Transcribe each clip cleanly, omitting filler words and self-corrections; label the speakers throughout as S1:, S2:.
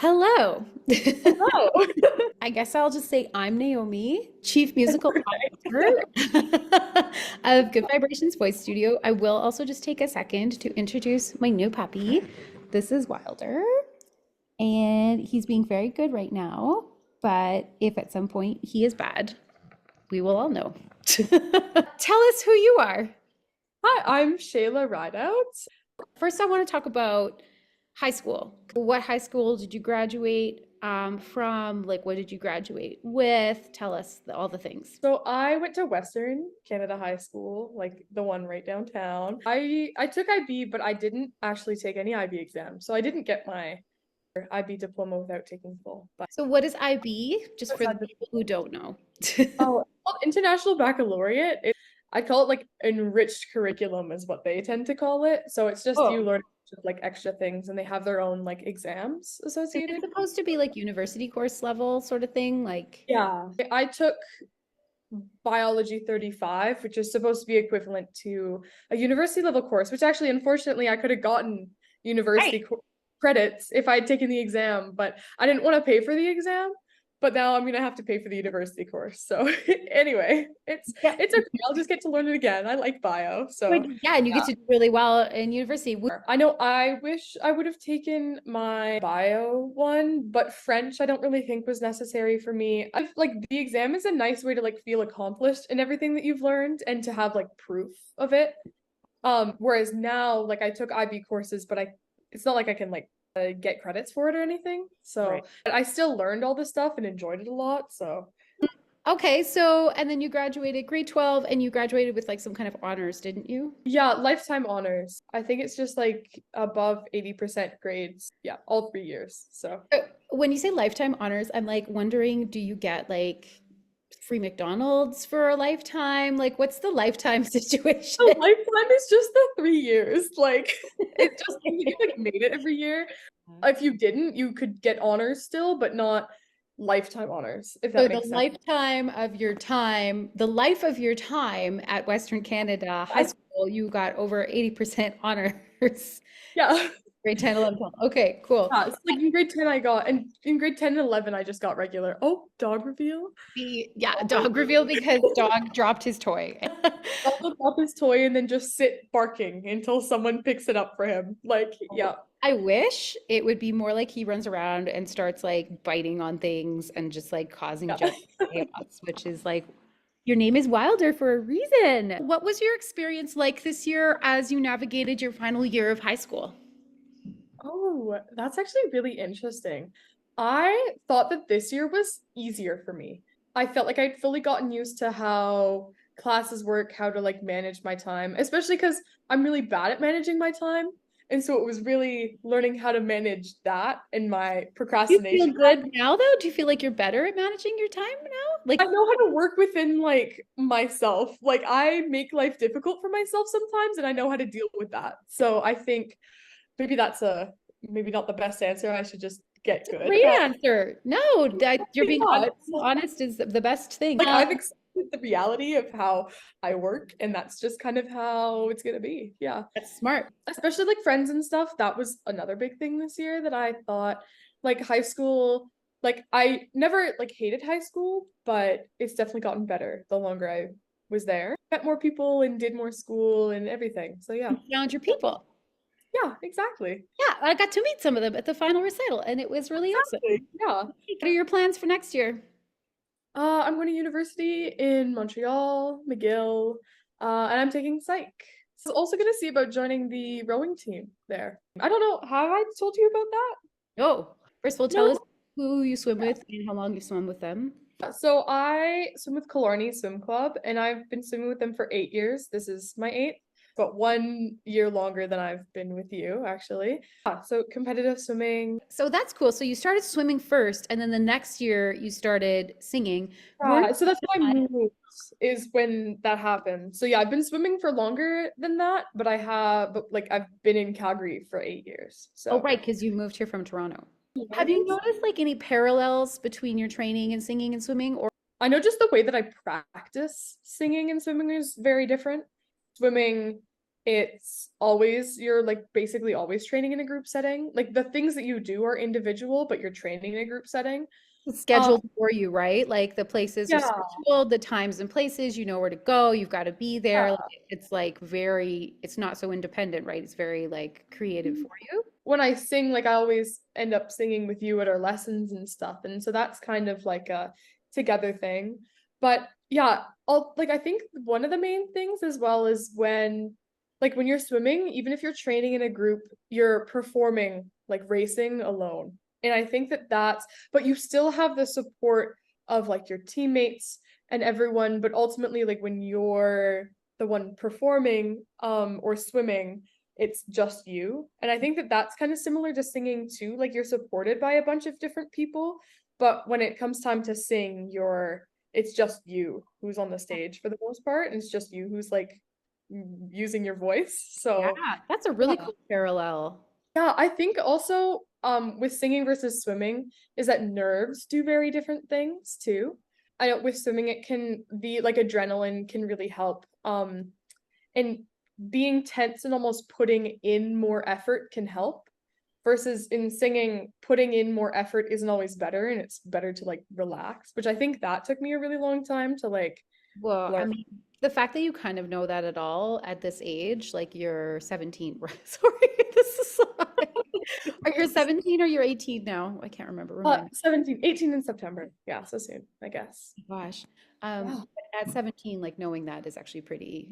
S1: Hello.
S2: Hello.
S1: I guess I'll just say I'm Naomi, Chief Musical Officer of Good Vibrations Voice Studio. I will also just take a second to introduce my new puppy. This is Wilder, and he's being very good right now. But if at some point he is bad, we will all know. Tell us who you are.
S2: Hi, I'm Shaela Rideout.
S1: First, I want to talk about high school. What high school did you graduate from? Like, what did you graduate with? Tell us all the things.
S2: So I went to Western Canada High School, like the one right downtown. I took IB, but I didn't actually take any IB exams. So I didn't get my IB diploma without taking full. But
S1: So, what is IB? Just
S2: what's
S1: for the
S2: that?
S1: people who don't know.
S2: Oh, well, International Baccalaureate. I call it like enriched curriculum is what they tend to call it. So it's just you
S1: Oh,
S2: learn like extra things and they have their own like exams
S1: is it
S2: associated.
S1: supposed to be like university course level sort of thing? Like,
S2: Yeah. I took biology 35, which is supposed to be equivalent to a university level course, which actually, unfortunately, I could have gotten
S1: right.
S2: university credits if I had taken the exam, but I didn't want to pay for the exam. But now I'm gonna have to pay for the university course. So anyway,
S1: Yeah.
S2: it's okay. I'll just get to learn it again. I like bio,
S1: But
S2: so
S1: yeah, and you get
S2: yeah.
S1: to do really well in university.
S2: I know I wish I would have taken my bio one, but French I don't really think was necessary for me. I've like the exam is a nice way to like feel accomplished in everything that you've learned and to have like proof of it. Whereas now like I took IB courses, but it's not like I can like get credits for it or anything. So
S1: Right.
S2: but I still learned all this stuff and enjoyed it a lot. So
S1: Okay, so and then you graduated grade 12 and you graduated with like some kind of honors, didn't you?
S2: yeah, lifetime honors. I think it's just like above 80% grades. Yeah, all 3 years. So
S1: When you say lifetime honors, I'm like wondering, do you get like free McDonald's for a lifetime? Like, what's the lifetime situation?
S2: a lifetime is just the 3 years. Like it just you like made it every year. If you didn't, you could get honors still, but not lifetime honors, if
S1: So
S2: that
S1: the
S2: makes sense.
S1: lifetime of your time, the life of your time at Western Canada High
S2: I,
S1: School, you got over 80% honors.
S2: yeah.
S1: Grade 10, 11, 12. Okay, cool.
S2: Yeah, it's like in grade 10 I got and in grade 10 and 11 I just got regular. Oh, dog reveal.
S1: Yeah, dog reveal because dog dropped his toy.
S2: I'll look up his toy and then just sit barking until someone picks it up for him. Like, yeah.
S1: I wish it would be more like he runs around and starts like biting on things and just like causing
S2: Yeah.
S1: general chaos, which is like your name is Wilder for a reason. What was your experience like this year as you navigated your final year of high school?
S2: Oh, that's actually really interesting. I thought that this year was easier for me. I felt like I'd fully gotten used to how classes work, how to like manage my time, especially because I'm really bad at managing my time. And so it was really learning how to manage that and my
S1: Do you feel
S2: procrastination.
S1: good now though? Do you feel like you're better at managing your time now? Like,
S2: I know how to work within like myself. Like I make life difficult for myself sometimes and I know how to deal with that. So I think maybe that's a maybe not the best answer. I should just get
S1: it's a
S2: good
S1: great
S2: at
S1: answer. No, that you're
S2: maybe
S1: being honest.
S2: not.
S1: Honest is the best thing.
S2: Like I've accepted the reality of how I work, and that's just kind of how it's gonna be. Yeah.
S1: That's smart.
S2: Especially like friends and stuff. That was another big thing this year that I thought like high school, like I never like hated high school, but it's definitely gotten better the longer I was there. Met more people and did more school and everything. So yeah.
S1: You found your people.
S2: Yeah, exactly.
S1: Yeah, I got to meet some of them at the final recital, and it was really awesome.
S2: Exactly. Yeah.
S1: What are your plans for next year?
S2: I'm going to university in Montreal, McGill, and I'm taking psych. So also going to see about joining the rowing team there. I don't know, have I told you about that?
S1: Oh, first of all, tell us
S2: No.
S1: who you swim with and how long you swim with them.
S2: So I swim with Killarney Swim Club, and I've been swimming with them for 8 years. This is my eighth, but 1 year longer than I've been with you, actually. So competitive swimming.
S1: So that's cool. So you started swimming first, and then the next year you started singing. Were
S2: So that's why I moved is when that happened. So yeah, I've been swimming for longer than that, but like I've been in Calgary for 8 years.
S1: oh,
S2: So
S1: right, because you moved here from Toronto. Have you
S2: yes.
S1: noticed like any parallels between your training and singing and swimming? Or
S2: I know just the way that I practice singing and swimming is very different. Swimming you're like basically always training in a group setting. Like the things that you do are individual, but you're training in a group setting.
S1: It's
S2: Um,
S1: scheduled for you, right? Like the places are
S2: yeah,
S1: scheduled, the times and places, you know where to go, you've got to be there. Like,
S2: yeah.
S1: it's like very, it's not so independent, right? It's very like creative for you.
S2: When I sing, like I always end up singing with you at our lessons and stuff. And so that's kind of like a together thing. But yeah, I think one of the main things as well is when you're swimming, even if you're training in a group, you're performing like racing alone. And I think but you still have the support of like your teammates and everyone, but ultimately like when you're the one performing or swimming, it's just you. And I think that that's kind of similar to singing too. Like you're supported by a bunch of different people, but when it comes time to sing, it's just you who's on the stage for the most part, and it's just you who's like using your voice.
S1: Yeah,
S2: So
S1: that's a really
S2: yeah.
S1: cool parallel.
S2: Yeah, I think also with singing versus swimming is that nerves do very different things too. I know with swimming it can be like adrenaline can really help. And being tense and almost putting in more effort can help versus in singing putting in more effort isn't always better, and it's better to like relax, which I think that took me a really long time to like
S1: Well, I
S2: learn.
S1: mean, the fact that you kind of know that at all at this age, like you're 17, right? Sorry, this is are you 17 or you're 18 now? I can't remember. Remind me.
S2: 17, 18 in September. Yeah, so soon, I guess.
S1: Gosh.
S2: Yeah.
S1: But at 17, like knowing that is actually pretty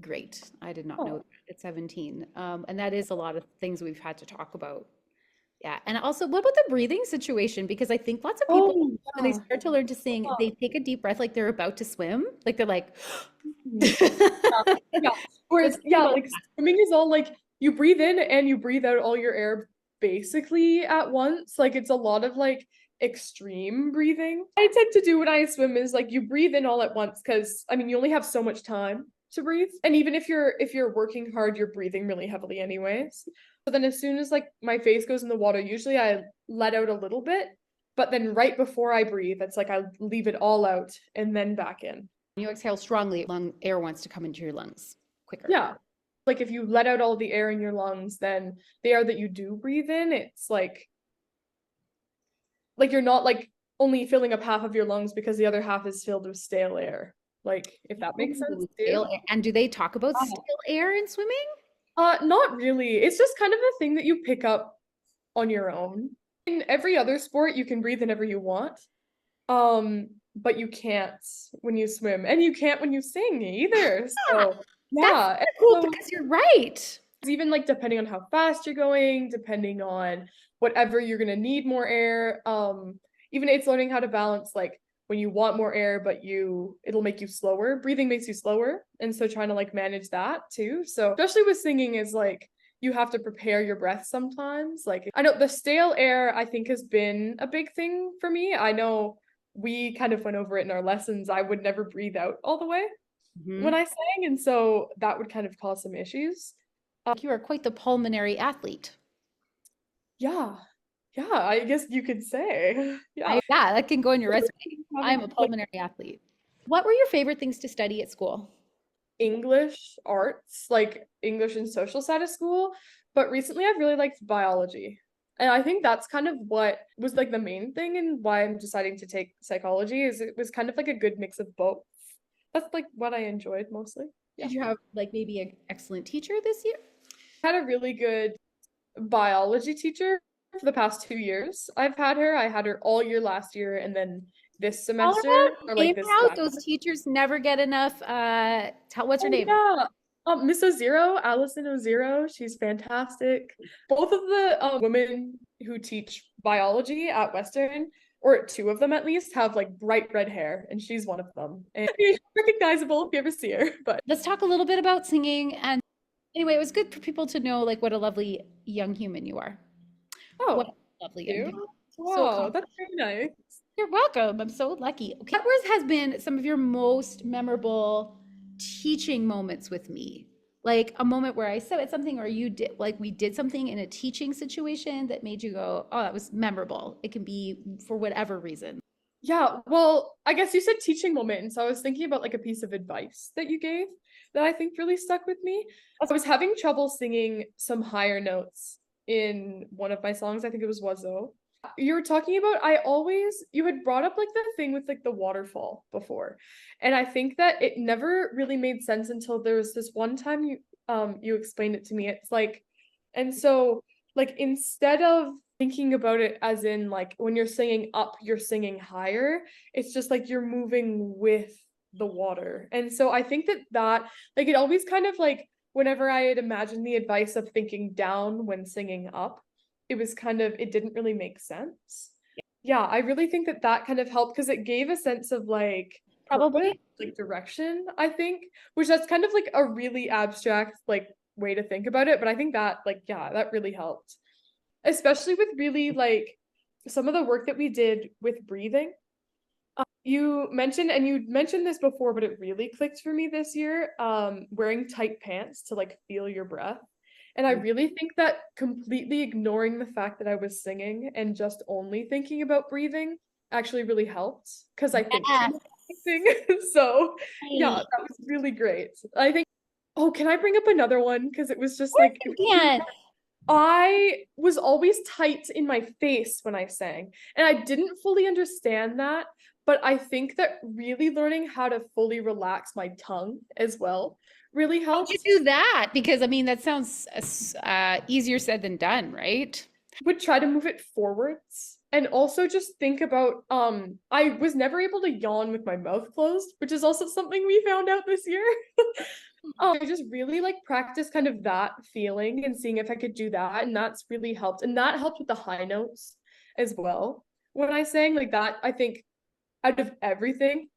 S1: great. I did not know
S2: Oh,
S1: that at 17. And that is a lot of things we've had to talk about. Yeah. And also, what about the breathing situation? Because I think lots of people,
S2: oh
S1: when they
S2: yeah.
S1: start to learn to sing, they take a deep breath like they're about to swim. Like they're like,
S2: Mhm. Yeah. Yeah.
S1: Let's
S2: Whereas,
S1: talk
S2: yeah,
S1: about
S2: like swimming is all like you breathe in and you breathe out all your air basically at once. Like it's a lot of like extreme breathing. I tend to do when I swim is like you breathe in all at once because I mean you only have so much time to breathe. And even if you're working hard, you're breathing really heavily anyways. So then as soon as like my face goes in the water, usually I let out a little bit, but then right before I breathe, it's like I leave it all out and then back in.
S1: you exhale strongly, lung air wants to come into your lungs quicker.
S2: Yeah. Like if you let out all the air in your lungs, then the air that you do breathe in, it's like you're not like only filling up half of your lungs because the other half is filled with stale air. Like if that makes sense
S1: Ooh,
S2: too.
S1: stale air. And do they talk about
S2: Yeah.
S1: stale air in swimming?
S2: Not really. It's just kind of a thing that you pick up on your own. In every other sport, you can breathe whenever you want. But you can't when you swim, and you can't when you sing either.
S1: Ah,
S2: So
S1: that's
S2: yeah. And
S1: cool
S2: so
S1: because you're right.
S2: even like depending on how fast you're going, depending on whatever you're gonna need more air. Even it's learning how to balance like when you want more air, but it'll make you slower. Breathing makes you slower, and so trying to like manage that too. So especially with singing is like you have to prepare your breath sometimes. Like I know the stale air I think has been a big thing for me. I know we kind of went over it in our lessons. I would never breathe out all the way when
S1: Mhm.
S2: I sang, and so that would kind of cause some issues.
S1: You are quite the pulmonary athlete.
S2: Yeah. Yeah, I guess you could say. Yeah.
S1: Yeah, that can go in your resume. I'm
S2: Having
S1: a
S2: like
S1: pulmonary athlete. What were your favorite things to study at school?
S2: English arts, like English and social side of school, but recently I've really liked biology. And I think that's kind of what was like the main thing and why I'm deciding to take psychology is it was kind of like a good mix of both. That's like what I enjoyed mostly. Yeah.
S1: Did you have like maybe an excellent teacher this year?
S2: Had a really good biology teacher for the past 2 years. I had her all year last year and then this
S1: Call her
S2: semester
S1: out,
S2: or
S1: name
S2: like this
S1: her out.
S2: last.
S1: Those teachers never get enough. What's her
S2: Oh
S1: name?
S2: yeah. Miss Ozero, Allison Ozero, she's fantastic. Both of the women who teach biology at Western, or two of them at least, have like bright red hair, and she's one of them. And she's recognizable if you ever see her. But
S1: Let's talk a little bit about singing. And anyway, it was good for people to know like what a lovely young human you are. What
S2: oh,
S1: a lovely young
S2: you?
S1: human. So
S2: Wow,
S1: accomplished.
S2: that's very nice.
S1: You're welcome. I'm so lucky. Okay. What has been some of your most memorable teaching moments with me? Like a moment where I said something or you did, like we did something in a teaching situation that made you go, oh, that was memorable. It can be for whatever reason.
S2: Yeah, well, I guess you said teaching moment, and so I was thinking about like a piece of advice that you gave that I think really stuck with me. I was having trouble singing some higher notes in one of my songs. I think it was Wazo. You were talking about you had brought up like the thing with like the waterfall before. And I think that it never really made sense until there was this one time you explained it to me. It's like, and so like instead of thinking about it as in like when you're singing up, you're singing higher, it's just like you're moving with the water. And so I think that like it always kind of like whenever I had imagined the advice of thinking down when singing up, it was kind of it didn't really make sense. Yeah, I really think that kind of helped because it gave a sense of like purpose,
S1: Probably.
S2: like direction, I think, which that's kind of like a really abstract like way to think about it, but I think that like yeah, that really helped. Especially with really like some of the work that we did with breathing. You mentioned this before, but it really clicked for me this year, wearing tight pants to like feel your breath. And I really think that completely ignoring the fact that I was singing and just only thinking about breathing actually really helped because I think too
S1: Yes.
S2: much about acting. So yeah,
S1: Right.
S2: that was really great. I think, oh, can I bring up another one? Because it was
S1: Of
S2: just
S1: course
S2: like
S1: you can.
S2: I was always tight in my face when I sang, and I didn't fully understand that, but I think that really learning how to fully relax my tongue as well really
S1: How'd you
S2: helped.
S1: do that? Because I mean, that sounds easier said than done, right?
S2: Would try to move it forwards and also just think about I was never able to yawn with my mouth closed, which is also something we found out this year. I just really like practice kind of that feeling and seeing if I could do that. And that's really helped. And that helped with the high notes as well. When I sang like that, I think out of everything,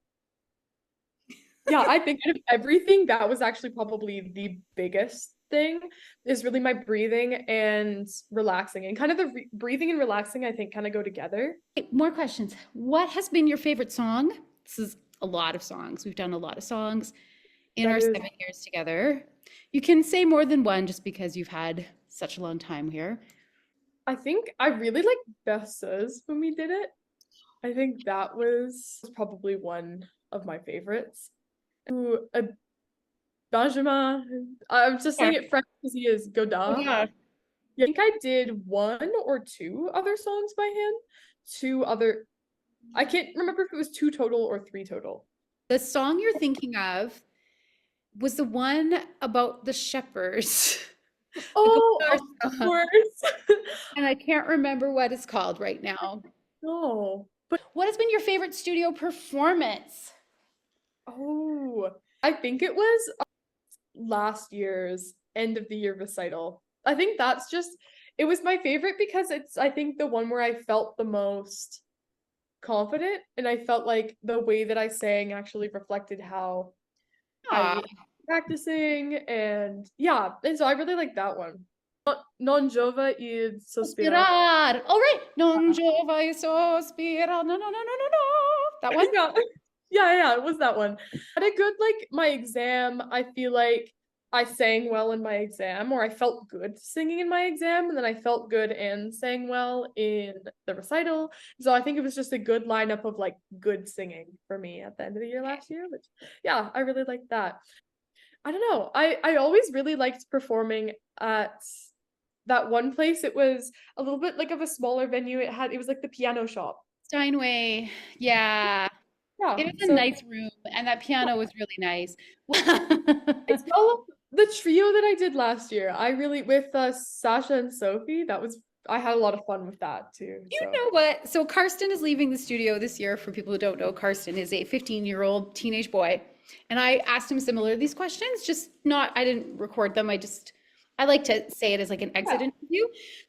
S2: yeah, I think out of everything, that was actually probably the biggest thing is really my breathing and relaxing. And kind of the breathing and relaxing, I think, kind of go together.
S1: Okay, more questions. What has been your favorite song? This is a lot of songs. We've done a lot of songs in
S2: That
S1: our
S2: is,
S1: 7 years together. You can say more than one just because you've had such a long time here.
S2: I think I really like Besses when we did it. I think that was probably one of my favorites. Ooh, Benjamin. I'm just
S1: Yeah.
S2: saying it French because he is
S1: Oh,
S2: Godard.
S1: yeah.
S2: Yeah, I think I did one or two other songs by him. Two other, I can't remember if it was two total or three total.
S1: The song you're thinking of was the one about the shepherds. The
S2: Oh,
S1: Godard
S2: of
S1: song.
S2: course.
S1: And I can't remember what it's called right now.
S2: No, but
S1: What has been your favorite studio performance?
S2: oh, I think it was last year's end of the year recital. I think that's just, it was my favorite because it's, I think, the one where I felt the most confident and I felt like the way that I sang actually reflected how
S1: Aw,
S2: I practicing and yeah, and so I really like that one. Non Giova id sospira.
S1: sospirar. All right. Non giova sospira. No, no, no, no, no, no. That one?
S2: Yeah. Yeah, it was that one. Had a good like my exam. I feel like I sang well in my exam, or I felt good singing in my exam, and then I felt good and sang well in the recital. So I think it was just a good lineup of like good singing for me at the end of the year last year, which yeah, I really liked that. I don't know. I always really liked performing at that one place. It was a little bit like of a smaller venue. It was like the piano shop.
S1: Steinway. Yeah.
S2: Yeah.
S1: It was a
S2: So
S1: nice room, and that piano was really nice.
S2: it's all of the trio that I did last year. I really with Sasha and Sophie. I had a lot of fun with that too.
S1: You
S2: So
S1: know what? So Karsten is leaving the studio this year. For people who don't know, Karsten is a 15-year-old teenage boy. And I asked him similar these questions, just not, I didn't record them. I like to say it as like an exit
S2: yeah,
S1: interview.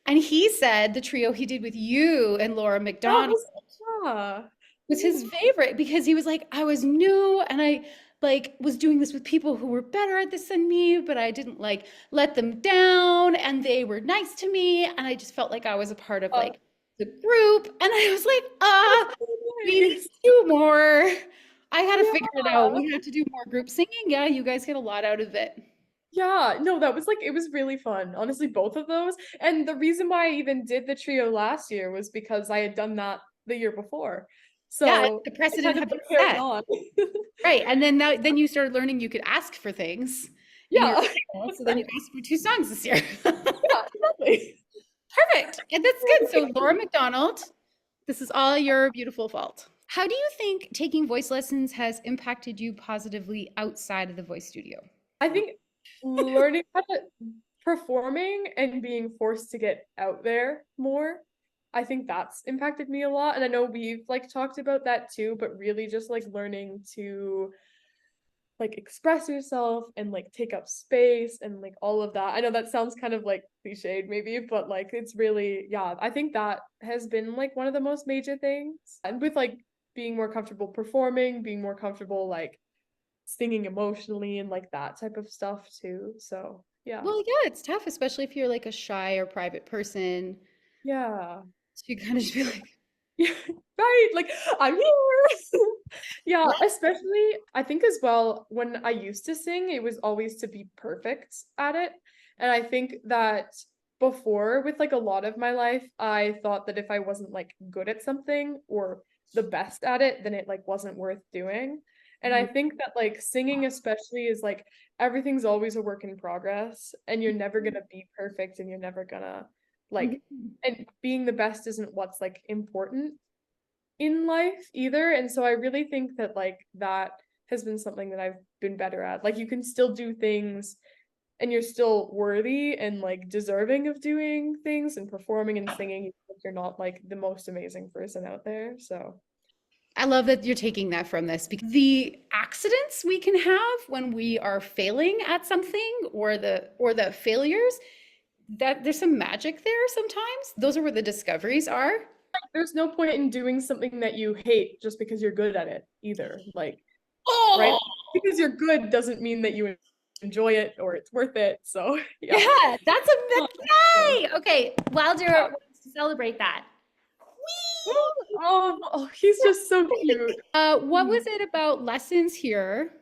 S1: And he said the trio he did with you and Laura
S2: that
S1: McDonald
S2: was yeah.
S1: was his favorite because he was like, I was new and I like was doing this with people who were better at this than me, but I didn't like let them down and they were nice to me. And I just felt like I was a part of
S2: Uh,
S1: like the group. And I was like,
S2: that's
S1: ah,
S2: so
S1: we need
S2: nice.
S1: to do more. I had to figure it out.
S2: Yeah.
S1: We had to do more group singing. Yeah, you guys get a lot out of it.
S2: Yeah, no, that was like it was really fun. Honestly, both of those. And the reason why I even did the trio last year was because I had done that the year before.
S1: Yeah,
S2: So
S1: the
S2: I
S1: precedent
S2: kind
S1: had
S2: of
S1: been
S2: like carried
S1: set.
S2: on.
S1: Right. And then you started learning you could ask for things in your
S2: Yeah.
S1: so then you asked for 2 songs this year.
S2: Yeah, exactly.
S1: Perfect. And that's good. So Laura McDonald, this is all your beautiful fault. How do you think taking voice lessons has impacted you positively outside of the voice studio?
S2: I think learning how to performing and being forced to get out there more, I think that's impacted me a lot. And I know we've like talked about that too, but really just like learning to like express yourself and like take up space and like all of that. I know that sounds kind of like cliched maybe, but like it's really, yeah, I think that has been like one of the most major things. And with like being more comfortable performing, being more comfortable like singing emotionally and like that type of stuff too. So, yeah.
S1: Well, yeah, it's tough, especially if you're like a shy or private person.
S2: Yeah.
S1: So you kind of just be like,
S2: Yeah, right. Like I'm here. Yeah,
S1: yeah.
S2: especially I think as well when I used to sing, it was always to be perfect at it. And I think that before with like a lot of my life, I thought that if I wasn't like good at something or the best at it, then it like wasn't worth doing. And I
S1: Mhm.
S2: think that like singing especially is like everything's always a work in progress and you're never gonna be perfect and you're never gonna like
S1: Mhm.
S2: and being the best isn't what's like important in life either. And so I really think that like that has been something that I've been better at. Like you can still do things and you're still worthy and like deserving of doing things and performing and singing if you're not like the most amazing person out there. So
S1: I love that you're taking that from this because the accidents we can have when we are failing at something or the failures, that there's some magic there sometimes. Those are where the discoveries are.
S2: there's no point in doing something that you hate just because you're good at it either. Like, right?
S1: Oh,
S2: Because you're good doesn't mean that you enjoy it or it's worth it. So yeah.
S1: yeah,
S2: Oh,
S1: yay. Okay, Wilder
S2: yeah.
S1: wants to celebrate that.
S2: Oh, he's just so cute.
S1: What was it about lessons here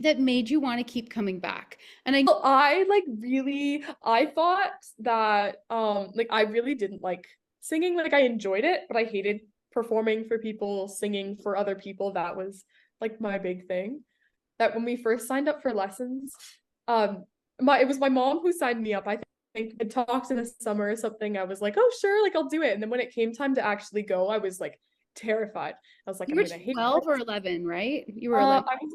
S1: that made you want to keep coming back? And I
S2: Well, I like really I thought that like I really didn't like singing. Like I enjoyed it, but I hated performing for people, singing for other people. That was like my big thing. That when we first signed up for lessons, it was my mom who signed me up. I think I talked in the summer or something. I was like, oh sure, like I'll do it. And then when it came time to actually go, I was like terrified. I was like,
S1: you
S2: I'm
S1: were
S2: gonna hate
S1: 12 or
S2: this.
S1: 11, right? You were 11.
S2: I was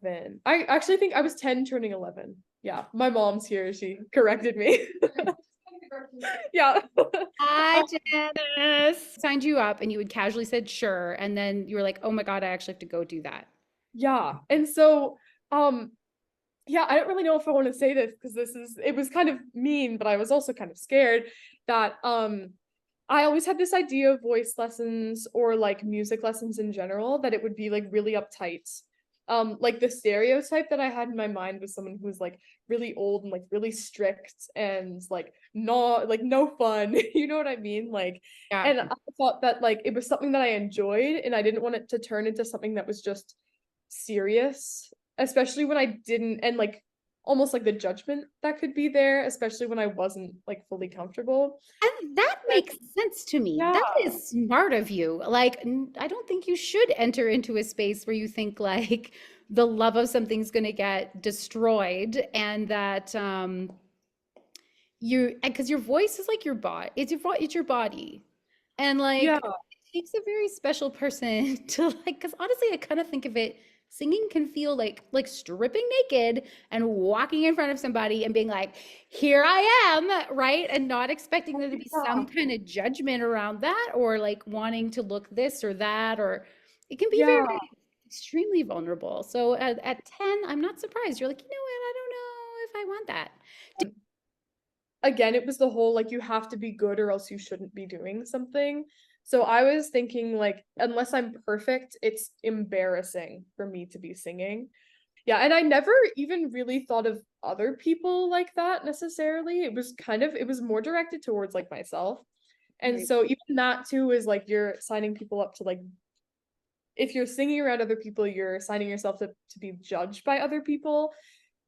S2: 11. I actually think I was 10 turning 11. Yeah, my mom's here. She corrected me. Yeah.
S1: Hi, Janice. Signed you up and you had casually said sure. And then you were like, oh my God, I actually have to go do that.
S2: Yeah. And so, um, yeah, I don't really know if I want to say this because it was kind of mean, but I was also kind of scared that I always had this idea of voice lessons or like music lessons in general that it would be like really uptight. Like the stereotype that I had in my mind was someone who was like really old and like really strict and like not like no fun. You know what I mean? Like,
S1: Yeah.
S2: and I thought that like it was something that I enjoyed and I didn't want it to turn into something that was just serious, especially when I didn't and like almost like the judgment that could be there, especially when I wasn't like fully comfortable.
S1: And that
S2: And
S1: makes sense to me.
S2: yeah,
S1: That is smart of you. Like, I don't think you should enter into a space where you think like the love of something's going to get destroyed and that you because your voice is like your body. It's your body. And
S2: yeah,
S1: like it takes a very special person to like because honestly I kind of think of it singing can feel like stripping naked and walking in front of somebody and being like here I am, right? And not expecting there to be some kind of judgment around that or like wanting to look this or that or it can be
S2: yeah.
S1: very extremely vulnerable. So at 10 I'm not surprised you're like, you know what, I don't know if I want that.
S2: Again, it was the whole like you have to be good or else you shouldn't be doing something. So I was thinking like unless I'm perfect, it's embarrassing for me to be singing. Yeah, and I never even really thought of other people like that necessarily. It was more directed towards like myself. And
S1: Right.
S2: so even that too is like you're signing people up to like if you're singing around other people, you're signing yourself to be judged by other people.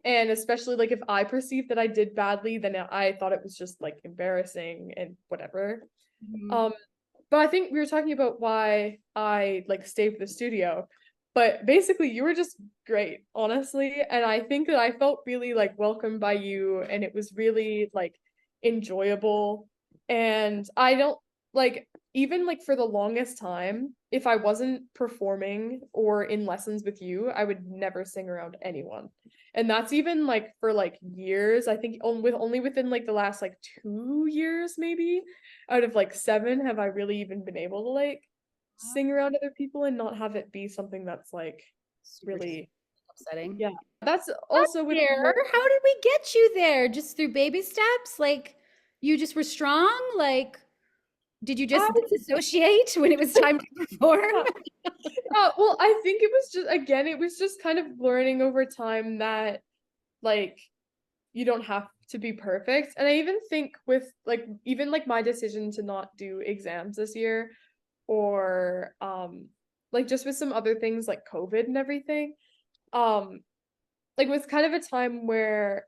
S2: And especially like if I perceived that I did badly, then I thought it was just like embarrassing and whatever.
S1: Mhm.
S2: Um, But I think we were talking about why I like stayed with the studio. But basically you were just great, honestly. And I think that I felt really like welcomed by you, and it was really like enjoyable. And I don't like, even like for the longest time, if I wasn't performing or in lessons with you, I would never sing around anyone. And that's even like for like years. I think only within like the last like 2 years maybe out of like 7 have I really even been able to like sing around other people and not have it be something that's like
S1: Super
S2: really,
S1: upsetting.
S2: yeah. That's
S1: Got
S2: also with
S1: there. How did we get you there? Just through baby steps? Like you just were strong? Like did you just
S2: I,
S1: disassociate when it was time to perform?
S2: well, I think it was just, again, it was just kind of learning over time that like you don't have to be perfect. And I even think with like even like my decision to not do exams this year, or like just with some other things like COVID and everything, um like it was kind of a time where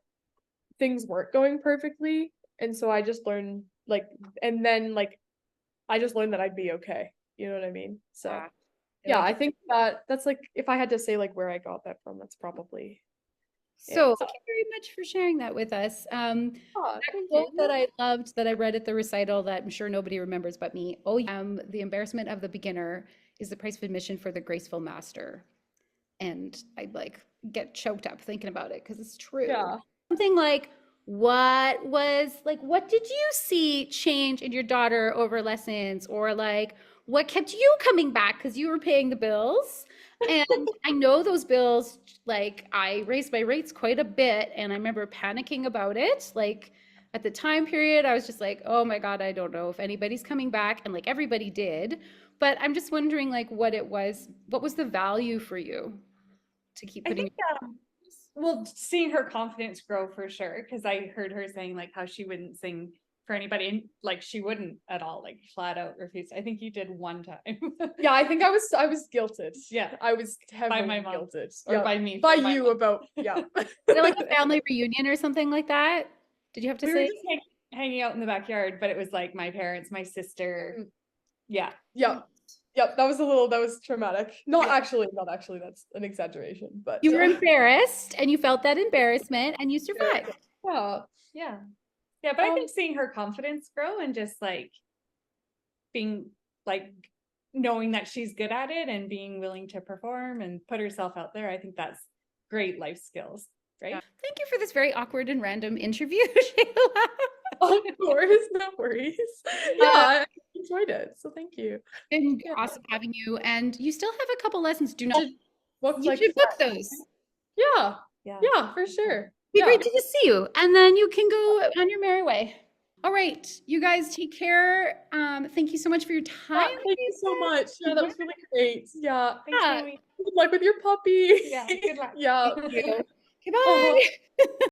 S2: things weren't going perfectly, and so I just learned like, and then like I just learned that I'd be okay, you know what I mean? So yeah, I think that that's like, if I had to say like where I got that from, that's probably
S1: So
S2: it.
S1: thank you very much for sharing that with us.
S2: Oh,
S1: That
S2: thank
S1: quote that
S2: you.
S1: I loved that I read at the recital that I'm sure nobody remembers but me. Oh, the embarrassment of the beginner is the price of admission for the graceful master. And I like get choked up thinking about it because it's true.
S2: Yeah.
S1: Something like, what did you see change in your daughter over lessons? Or like, what kept you coming back because you were paying the bills? And I know those bills, like, I raised my rates quite a bit, and I remember panicking about it. Like, at the time period, I was just like, oh my God, I don't know if anybody's coming back. And like, everybody did. But I'm just wondering, like, what was the value for you to keep
S3: I
S1: putting
S3: think well, seeing her confidence grow for sure, because I heard her saying like how she wouldn't sing for anybody, and like she wouldn't at all, like flat out refused. I think you did one time.
S2: Yeah, I think I was guilted.
S3: Yeah.
S2: I was heavily
S3: my mom.
S2: guilted.
S3: Or
S2: Yeah.
S3: by me.
S2: By
S3: my
S2: you
S3: mom.
S2: about, yeah.
S1: Was it like a family reunion or something like that? Did you have to
S3: We were
S1: say?
S3: just hanging out in the backyard, but it was like my parents, my sister. Yeah.
S2: Yeah. Yep, that was traumatic. Not
S3: Yeah.
S2: actually, that's an exaggeration, but
S1: You were embarrassed and you felt that embarrassment and you
S2: yeah.
S1: survived.
S2: Yeah.
S3: Yeah. Yeah. But I think seeing her confidence grow and just like being like knowing that she's good at it and being willing to perform and put herself out there, I think that's great life skills, right?
S1: Yeah. Thank you for this very awkward and random interview, Shaela.
S2: Of course, no worries. Yeah, I enjoyed it, so thank you.
S1: Been awesome having you, and you still have a couple lessons. Do not
S2: You
S1: should book those.
S2: Yeah,
S3: Yeah.
S2: yeah, for sure.
S1: Be
S2: Yeah.
S1: great to just see you, and then you can go on your merry way. All right, you guys take care. Thank you so much for your time.
S2: Thank you so much. Yeah, that was really great. Yeah.
S3: Thanks,
S1: Yeah.
S3: Naomi.
S2: Good luck with your puppy.
S3: Yeah, good luck.
S2: Yeah.
S1: Thank you. Goodbye.